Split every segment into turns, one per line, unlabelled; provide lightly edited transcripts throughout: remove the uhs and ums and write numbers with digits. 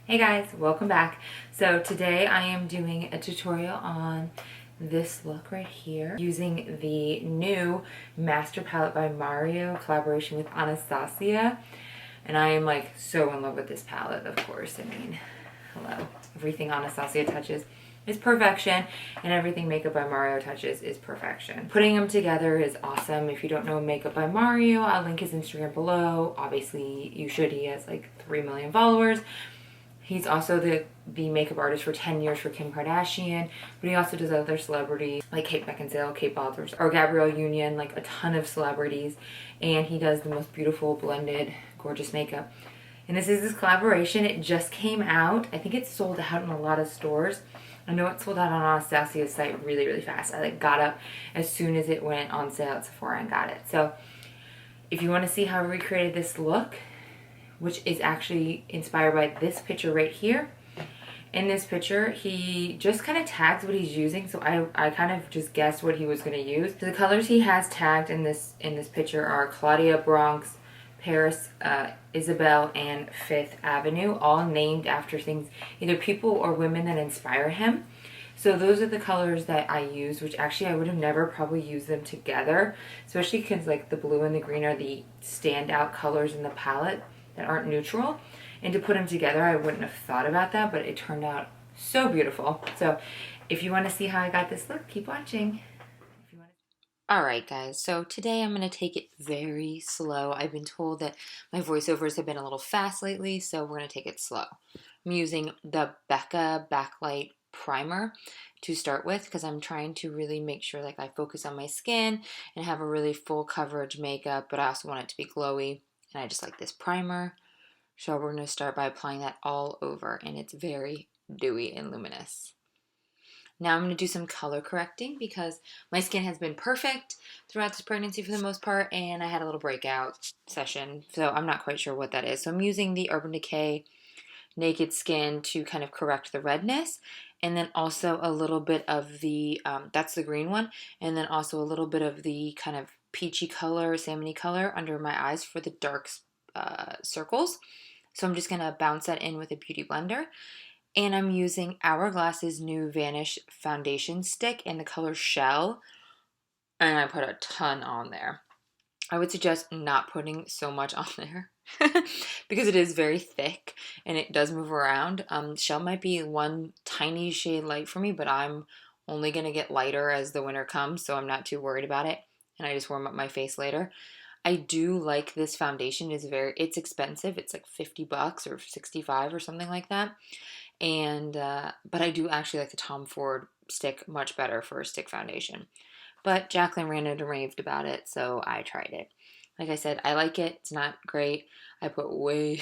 Hey guys, welcome back. So today I am doing a tutorial on this look right here using the new Master Palette by Mario collaboration with Anastasia. And I am like so in love with this palette, of course. I mean, hello. Everything Anastasia touches is perfection, and everything Makeup by Mario touches is perfection. Putting them together is awesome. If you don't know Makeup by Mario, I'll link his Instagram below. Obviously, you should. He has like 3 million followers. He's also the makeup artist for 10 years for Kim Kardashian, but he also does other celebrities like Kate Beckinsale, Kate Bosworth, or Gabrielle Union, like a ton of celebrities. And he does the most beautiful, blended, gorgeous makeup. And this is his collaboration. It just came out. I think it's sold out in a lot of stores. I know it sold out on Anastasia's site really, really fast. I like got up as soon as it went on sale at Sephora and got it. So if you want to see how I recreated this look, which is actually inspired by this picture right here. In this picture, he just kind of tags what he's using, so I kind of just guessed what he was going to use. So the colors he has tagged in this picture are Claudia, Bronx, Paris, Isabel, and Fifth Avenue, all named after things, either people or women that inspire him. So those are the colors that I use, which actually I would have never probably used them together, especially because like the blue and the green are the standout colors in the palette that aren't neutral, and to put them together I wouldn't have thought about that, but it turned out so beautiful. So if you want to see how I got this look, keep watching. Alright guys, so today I'm going to take it very slow. I've been told that my voiceovers have been a little fast lately, so we're going to take it slow. I'm using the Becca Backlight Primer to start with because I'm trying to really make sure like I focus on my skin and have a really full coverage makeup, but I also want it to be glowy. And I just like this primer. So we're going to start by applying that all over, and it's very dewy and luminous. Now I'm going to do some color correcting because my skin has been perfect throughout this pregnancy for the most part, and I had a little breakout session, so I'm not quite sure what that is. So I'm using the Urban Decay Naked Skin to kind of correct the redness, and then also a little bit of the, that's the green one, and then also a little bit of the kind of peachy color, salmony color under my eyes for the dark circles. So I'm just going to bounce that in with a beauty blender. And I'm using Hourglass's new Vanish foundation stick in the color Shell, and I put a ton on there. I would suggest not putting so much on there because it is very thick and it does move around. Shell might be one tiny shade light for me, but I'm only going to get lighter as the winter comes, so I'm not too worried about it. And I just warm up my face later. I do like this foundation. It's expensive. It's like 50 bucks or 65 or something like that. And but I do actually like the Tom Ford stick much better for a stick foundation. But Jacqueline ranted and raved about it, so I tried it. Like I said, I like it. It's not great. I put way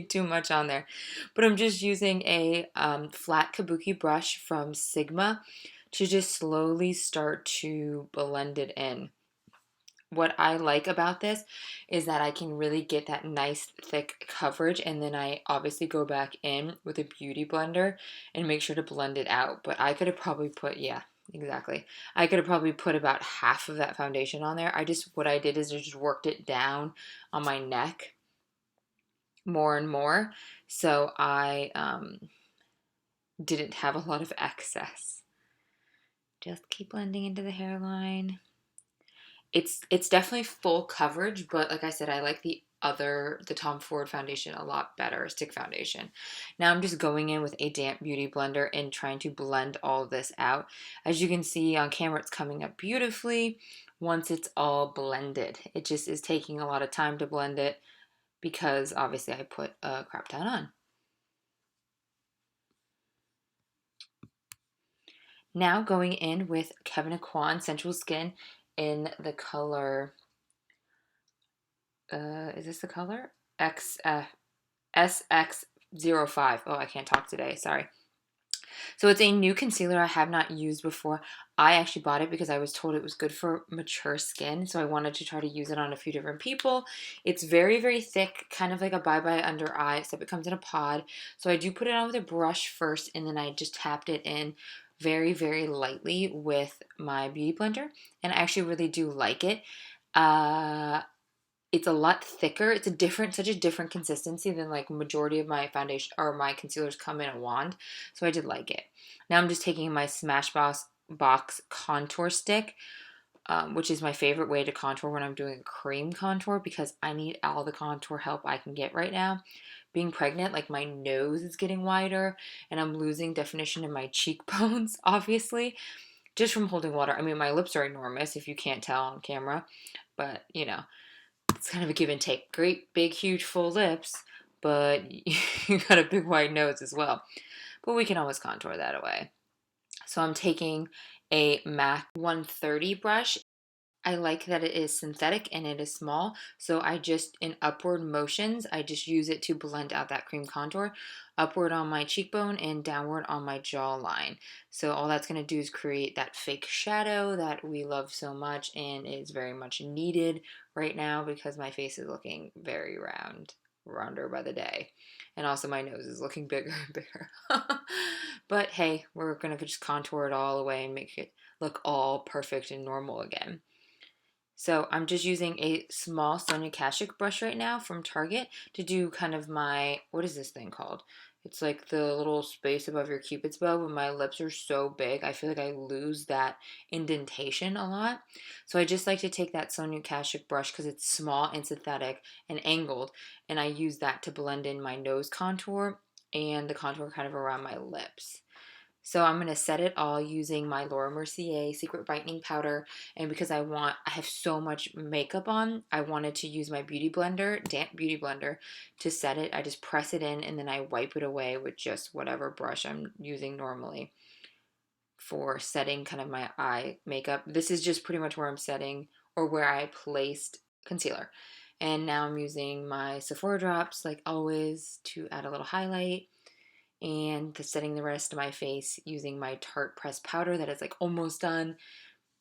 too much on there. But I'm just using a flat kabuki brush from Sigma to just slowly start to blend it in. What I like about this is that I can really get that nice thick coverage, and then I obviously go back in with a beauty blender and make sure to blend it out. But I could have probably put, yeah, exactly. I could have probably put about half of that foundation on there. What I did is I just worked it down on my neck more and more. So I didn't have a lot of excess. Just keep blending into the hairline. It's definitely full coverage, but like I said, I like the Tom Ford foundation a lot better, stick foundation. Now I'm just going in with a damp beauty blender and trying to blend all of this out. As you can see on camera, it's coming up beautifully once it's all blended. It just is taking a lot of time to blend it because obviously I put a crap ton on. Now going in with Kevyn Aucoin Sensual Skin in the color, is this the color? SX05. Oh, I can't talk today. Sorry. So it's a new concealer I have not used before. I actually bought it because I was told it was good for mature skin, so I wanted to try to use it on a few different people. It's very, very thick, kind of like a Bye Bye Under Eye, except it comes in a pod. So I do put it on with a brush first, and then I just tapped it in very, very lightly with my beauty blender, and I actually really do like it. it's a lot thicker. It's such a different consistency than like majority of my foundation or my concealers come in a wand. So I did like it. Now I'm just taking my Smashbox contour stick, which is my favorite way to contour when I'm doing a cream contour because I need all the contour help I can get right now. Being pregnant, like my nose is getting wider and I'm losing definition in my cheekbones, obviously, just from holding water. I mean, my lips are enormous if you can't tell on camera, but you know, it's kind of a give and take. Great, big, huge, full lips, but you got a big, wide nose as well. But we can always contour that away. So I'm taking a MAC 130 brush. I like that it is synthetic and it is small, so I just, in upward motions, I just use it to blend out that cream contour, upward on my cheekbone and downward on my jawline. So all that's going to do is create that fake shadow that we love so much and is very much needed right now because my face is looking very rounder by the day. And also my nose is looking bigger and bigger. But hey, we're going to just contour it all away and make it look all perfect and normal again. So I'm just using a small Sonia Kashuk brush right now from Target to do kind of my, what is this thing called? It's like the little space above your cupid's bow. When my lips are so big, I feel like I lose that indentation a lot. So I just like to take that Sonia Kashuk brush because it's small and synthetic and angled, and I use that to blend in my nose contour and the contour kind of around my lips. So I'm going to set it all using my Laura Mercier Secret Brightening Powder. And because I have so much makeup on, I wanted to use my beauty blender, damp beauty blender, to set it. I just press it in and then I wipe it away with just whatever brush I'm using normally for setting kind of my eye makeup. This is just pretty much where I'm setting or where I placed concealer. And now I'm using my Sephora drops, like always, to add a little highlight and setting the rest of my face using my Tarte pressed powder that is like almost done,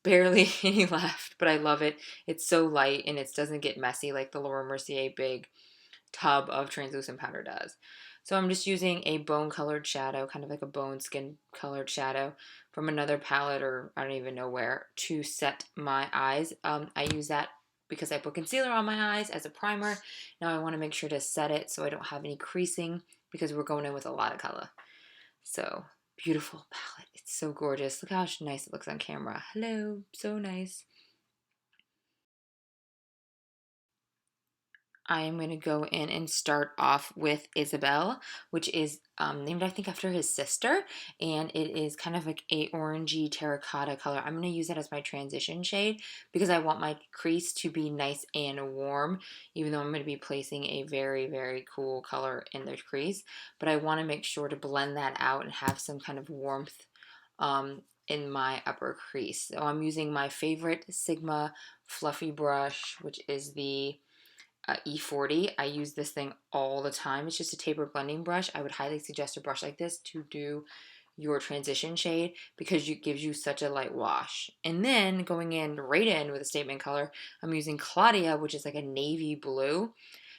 barely any left, but I love it. It's so light and it doesn't get messy like the Laura Mercier big tub of translucent powder does. So I'm just using a bone colored shadow, kind of like a bone skin colored shadow from another palette or I don't even know where, to set my eyes. I use that because I put concealer on my eyes as a primer. Now I want to make sure to set it so I don't have any creasing because we're going in with a lot of color. So beautiful palette. It's so gorgeous. Look how nice it looks on camera. Hello, so nice. I am going to go in and start off with Isabel, which is named, I think, after his sister, and it is kind of like a orangey terracotta color. I'm going to use that as my transition shade because I want my crease to be nice and warm, even though I'm going to be placing a very, very cool color in the crease, but I want to make sure to blend that out and have some kind of warmth in my upper crease. So I'm using my favorite Sigma fluffy brush, which is the E40. I use this thing all the time. It's just a taper blending brush. I would highly suggest a brush like this to do your transition shade because it gives you such a light wash. And then going in right in with a statement color, I'm using Claudia, which is like a navy blue.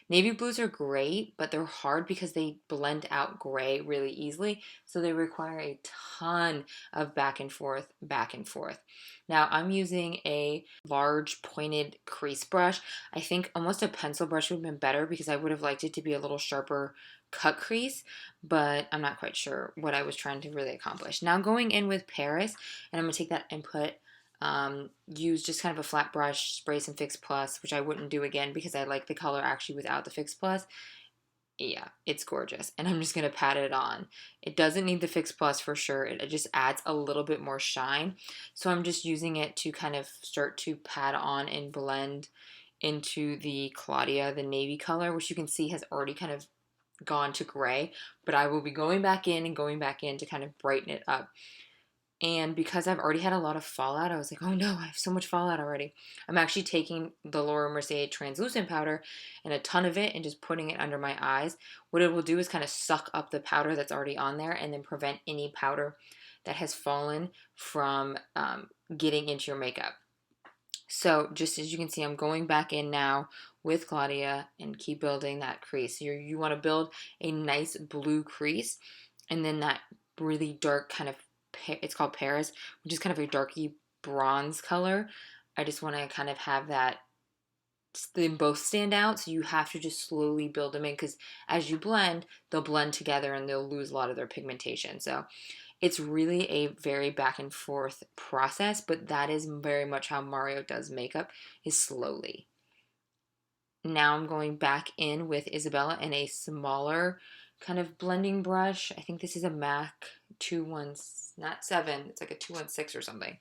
Navy blues are great, but they're hard because they blend out gray really easily. So they require a ton of back and forth, back and forth. Now I'm using a large pointed crease brush. I think almost a pencil brush would have been better because I would have liked it to be a little sharper cut crease, but I'm not quite sure what I was trying to really accomplish. Now going in with Paris, and I'm going to take that and use just kind of a flat brush, spray some Fix Plus, which I wouldn't do again because I like the color actually without the Fix Plus. Yeah, it's gorgeous. And I'm just going to pat it on. It doesn't need the Fix Plus for sure. It just adds a little bit more shine. So I'm just using it to kind of start to pat on and blend into the Claudia, the navy color, which you can see has already kind of gone to gray. But I will be going back in and going back in to kind of brighten it up. And because I've already had a lot of fallout, I was like, oh no, I have so much fallout already. I'm actually taking the Laura Mercier translucent powder and a ton of it and just putting it under my eyes. What it will do is kind of suck up the powder that's already on there and then prevent any powder that has fallen from getting into your makeup. So just as you can see, I'm going back in now with Claudia and keep building that crease. You want to build a nice blue crease and then that really dark kind of, it's called Paris, which is kind of a darky bronze color. I just want to kind of have that them both stand out, so you have to just slowly build them in, because as you blend, they'll blend together and they'll lose a lot of their pigmentation. So it's really a very back and forth process, but that is very much how Mario does makeup, is slowly. Now I'm going back in with Isabella in a smaller kind of blending brush. I think this is a MAC 21, not 7, it's like a 216 or something.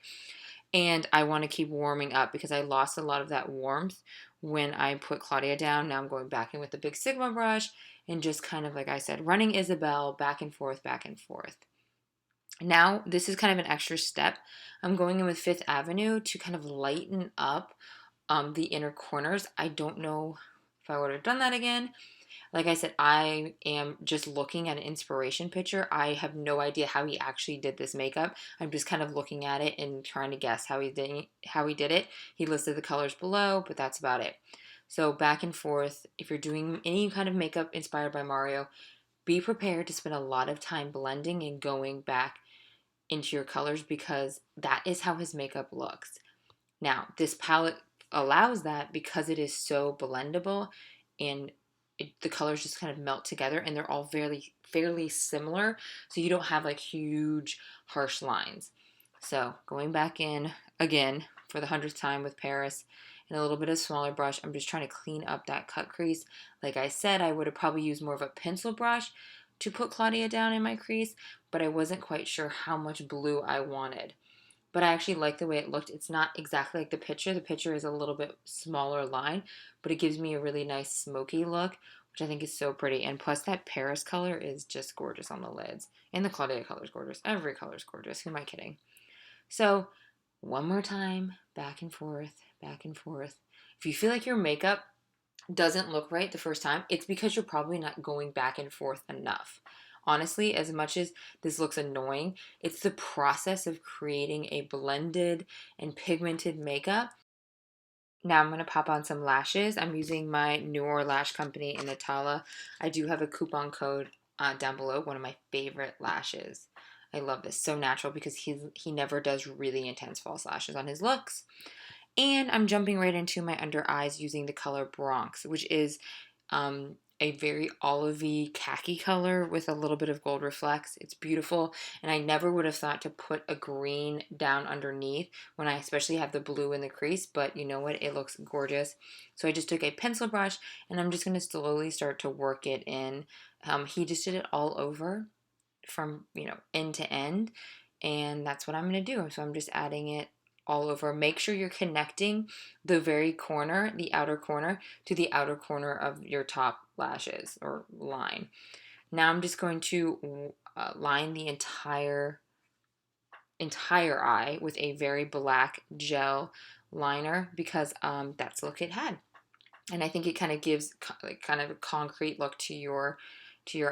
And I want to keep warming up because I lost a lot of that warmth when I put Claudia down. Now I'm going back in with the Big Sigma brush and just kind of, like I said, running Isabel back and forth, back and forth. Now, this is kind of an extra step. I'm going in with Fifth Avenue to kind of lighten up the inner corners. I don't know if I would have done that again. Like I said, I am just looking at an inspiration picture. I have no idea how he actually did this makeup. I'm just kind of looking at it and trying to guess how he did it. He listed the colors below, but that's about it. So back and forth, if you're doing any kind of makeup inspired by Mario, be prepared to spend a lot of time blending and going back into your colors, because that is how his makeup looks. Now, this palette allows that because it is so blendable, and the colors just kind of melt together, and they're all fairly similar, so you don't have like huge harsh lines. So going back in again for the 100th time with Paris and a little bit of smaller brush, I'm just trying to clean up that cut crease. Like I said, I would have probably used more of a pencil brush to put Claudia down in my crease, but I wasn't quite sure how much blue I wanted. But I actually like the way it looked. It's not exactly like the picture. The picture is a little bit smaller line, but it gives me a really nice smoky look, which I think is so pretty. And plus that Paris color is just gorgeous on the lids. And the Claudia color is gorgeous. Every color is gorgeous. Who am I kidding? So one more time, back and forth, back and forth. If you feel like your makeup doesn't look right the first time, it's because you're probably not going back and forth enough. Honestly, as much as this looks annoying, it's the process of creating a blended and pigmented makeup. Now I'm going to pop on some lashes. I'm using my newer lash company in Nathalie. I do have a coupon code down below, one of my favorite lashes. I love this. So natural, because he never does really intense false lashes on his looks. And I'm jumping right into my under eyes using the color Bronx, which is a very olivey khaki color with a little bit of gold reflex. It's beautiful, and I never would have thought to put a green down underneath when I especially have the blue in the crease, but you know what? It looks gorgeous. So I just took a pencil brush, and I'm just going to slowly start to work it in. He just did it all over from, end to end, and that's what I'm going to do. So I'm just adding it all over. Make sure you're connecting the very corner, the outer corner, to the outer corner of your top lashes or line. Now I'm just going to line the entire eye with a very black gel liner, because that's the look it had. And I think it kind of gives kind of a concrete look to your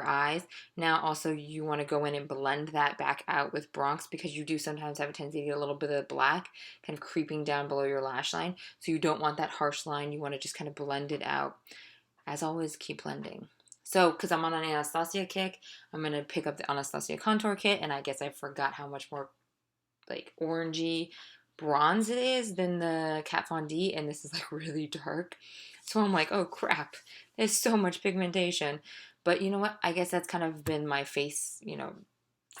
eyes. Now also you want to go in and blend that back out with Bronx, because you do sometimes have a tendency to get a little bit of black kind of creeping down below your lash line. So you don't want that harsh line. You want to just kind of blend it out. As always, keep blending. So, because I'm on an Anastasia kick, I'm going to pick up the Anastasia contour kit, and I guess I forgot how much more like orangey bronze it is than the Kat Von D, and this is like really dark. So I'm like, oh crap, there's so much pigmentation. But you know what? I guess that's kind of been my face,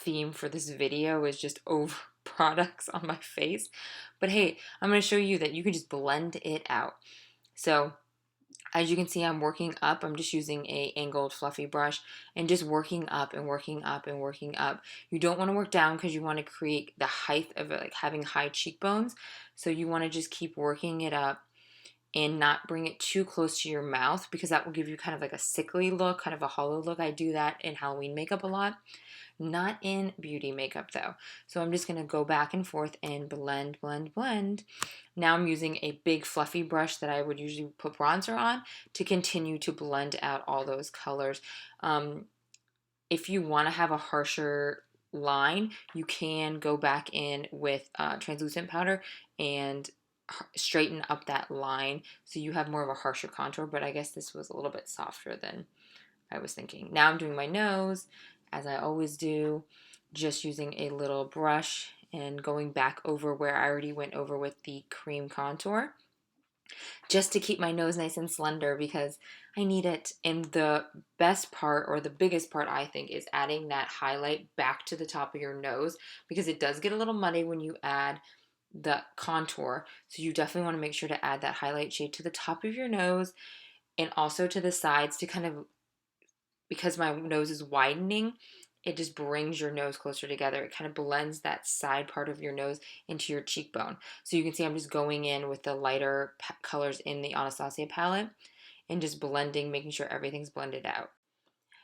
theme for this video, is just over products on my face. But hey, I'm going to show you that you can just blend it out. So as you can see, I'm working up. I'm just using a angled fluffy brush and just working up and working up and working up. You don't want to work down, because you want to create the height of it, like having high cheekbones. So you want to just keep working it up and not bring it too close to your mouth, because that will give you kind of like a sickly look, kind of a hollow look. I do that in Halloween makeup a lot. Not in beauty makeup though. So I'm just going to go back and forth and blend, blend, blend. Now I'm using a big fluffy brush that I would usually put bronzer on to continue to blend out all those colors. If you want to have a harsher line, you can go back in with translucent powder and straighten up that line so you have more of a harsher contour, but I guess this was a little bit softer than I was thinking. Now I'm doing my nose, as I always do, just using a little brush and going back over where I already went over with the cream contour. just to keep my nose nice and slender because I need it. And the best part, or the biggest part, I think, is adding that highlight back to the top of your nose, because it does get a little muddy when you add the contour. So you definitely want to make sure to add that highlight shade to the top of your nose and also to the sides to kind of, because my nose is widening, it just brings your nose closer together. It kind of blends that side part of your nose into your cheekbone. So you can see I'm just going in with the lighter colors in the Anastasia palette and just blending, making sure everything's blended out.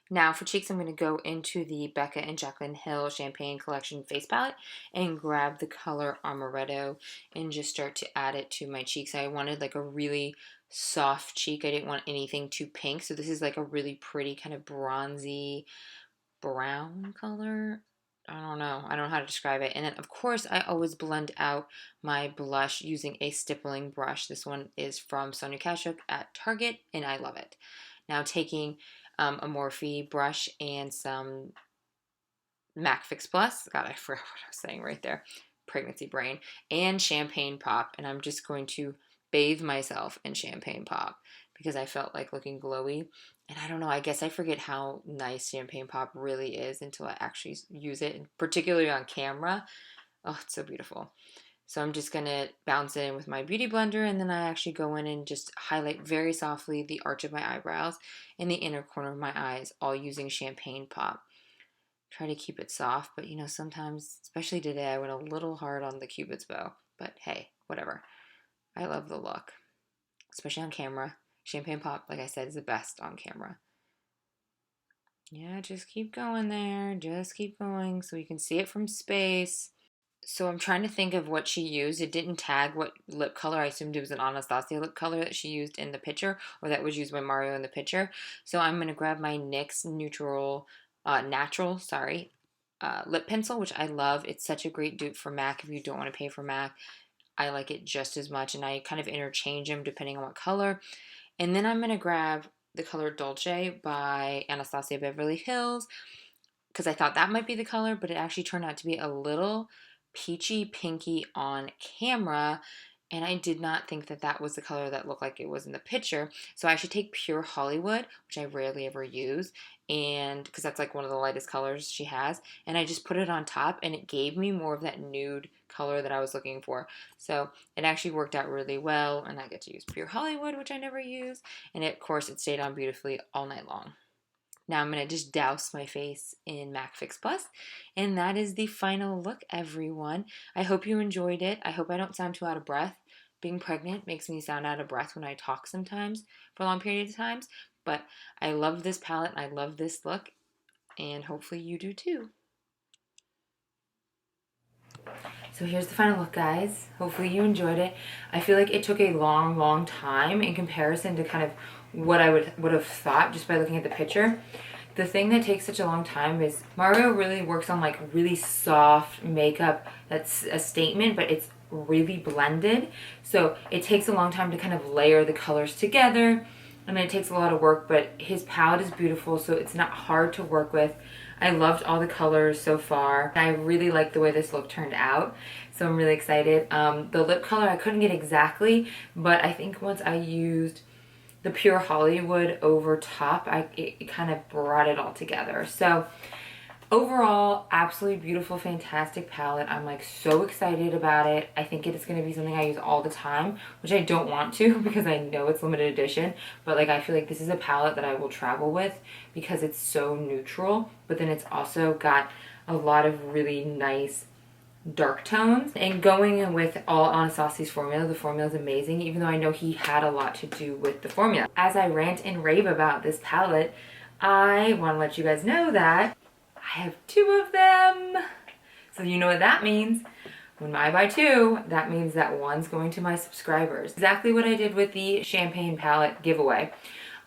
Now for cheeks, I'm going to go into the Becca and Jaclyn Hill Champagne Collection face palette and grab the color Amaretto and just start to add it to my cheeks. I wanted like a really soft cheek. I didn't want anything too pink. So this is like a really pretty kind of bronzy brown color. I don't know. I don't know how to describe it. And then, of course, I always blend out my blush using a stippling brush. This one is from Sonia Kashuk at Target, and I love it. Now taking a Morphe brush and some MAC Fix Plus. God, I forgot what I was saying right there. Pregnancy brain. And Champagne Pop. And I'm just going to bathe myself in Champagne Pop because I felt like looking glowy. And I don't know, I guess I forget how nice Champagne Pop really is until I actually use it, particularly on camera. Oh, it's so beautiful. So I'm just going to bounce it in with my beauty blender, and then I actually go in and just highlight very softly the arch of my eyebrows and the inner corner of my eyes, all using Champagne Pop. Try to keep it soft, but you know, sometimes, especially today, I went a little hard on the Cupid's bow. But hey, whatever. I love the look, especially on camera. Champagne Pop, like I said, is the best on camera. Yeah, just keep going there. Just keep going so you can see it from space. So I'm trying to think of what she used. It didn't tag what lip color. I assumed it was an Anastasia lip color that she used in the picture, or that was used by Mario in the picture. So I'm going to grab my NYX natural lip pencil, which I love. It's such a great dupe for MAC if you don't want to pay for MAC. I like it just as much, and I kind of interchange them depending on what color. And then I'm going to grab the color Dolce by Anastasia Beverly Hills, because I thought that might be the color, but it actually turned out to be a little peachy pinky on camera, and I did not think that that was the color that looked like it was in the picture. So I should take Pure Hollywood, which I rarely ever use, and because that's like one of the lightest colors she has, and I just put it on top, and it gave me more of that nude color that I was looking for. So it actually worked out really well, and I get to use Pure Hollywood, which I never use, and of course it stayed on beautifully all night long. Now I'm going to just douse my face in MAC Fix Plus, and that is the final look, everyone. I hope you enjoyed it. I hope I don't sound too out of breath. Being pregnant makes me sound out of breath when I talk sometimes for long periods of times, but I love this palette, and I love this look, and hopefully you do too. So here's the final look, guys. Hopefully you enjoyed it. I feel like it took a long time in comparison to kind of what I would have thought just by looking at the picture. The thing that takes such a long time is Mario really works on like really soft makeup that's a statement, but it's really blended. So it takes a long time to kind of layer the colors together. I mean, it takes a lot of work, but his palette is beautiful, so it's not hard to work with. I loved all the colors so far. I really like the way this look turned out, so I'm really excited. The lip color I couldn't get exactly, but I think once I used the Pure Hollywood over top, it kind of brought it all together. So overall, absolutely beautiful, fantastic palette. I'm like so excited about it. I think it is going to be something I use all the time, which I don't want to because I know it's limited edition. But like I feel like this is a palette that I will travel with because it's so neutral. But then it's also got a lot of really nice dark tones. And going in with all Anastasia's formula, the formula is amazing, even though I know he had a lot to do with the formula. As I rant and rave about this palette, I want to let you guys know that I have 2 of them. So you know what that means. When I buy 2, that means that one's going to my subscribers. Exactly what I did with the Champagne palette giveaway.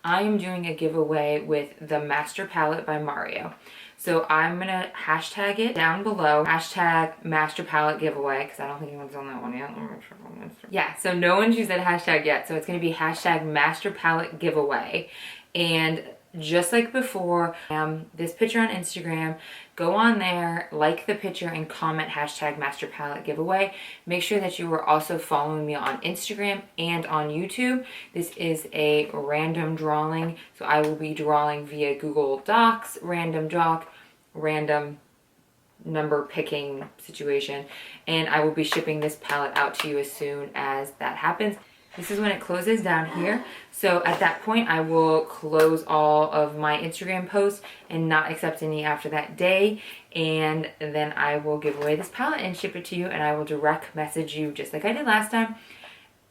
I am doing a giveaway with the Master Palette by Mario. So I'm going to hashtag it down below. Hashtag Master Palette giveaway, because I don't think anyone's on that one yet. Yeah, so no one's used that hashtag yet. So it's going to be hashtag Master Palette giveaway. And just like before. This picture on Instagram, go on there, like the picture, and comment hashtag Master Palette Giveaway. Make sure that you are also following me on Instagram and on YouTube. This is a random drawing, so I will be drawing via Google Docs, random doc, random number picking situation, and I will be shipping this palette out to you as soon as that happens. This is when it closes down here. So at that point, I will close all of my Instagram posts and not accept any after that day. And then I will give away this palette and ship it to you, and I will direct message you just like I did last time.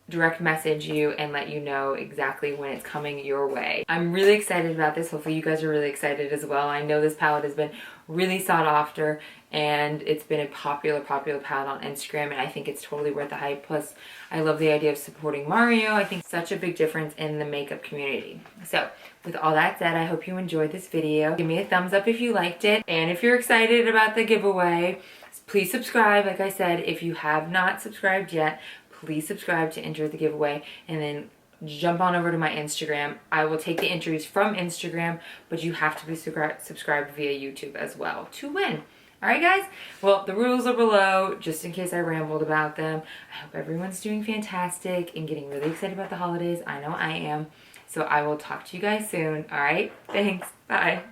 Direct message you and let you know exactly when it's coming your way. I'm really excited about this. Hopefully you guys are really excited as well. I know this palette has been really sought after, and it's been a popular palette on Instagram, and I think it's totally worth the hype. Plus, I love the idea of supporting Mario. I think such a big difference in the makeup community. So with all that said, I hope you enjoyed this video. Give me a thumbs up if you liked it, and if you're excited about the giveaway, please subscribe. Like I said, if you have not subscribed yet, please subscribe to enter the giveaway, and then jump on over to my Instagram. I will take the entries from Instagram, but you have to be subscribed via YouTube as well to win. All right, guys? Well, the rules are below, just in case I rambled about them. I hope everyone's doing fantastic and getting really excited about the holidays. I know I am. So I will talk to you guys soon. All right? Thanks. Bye.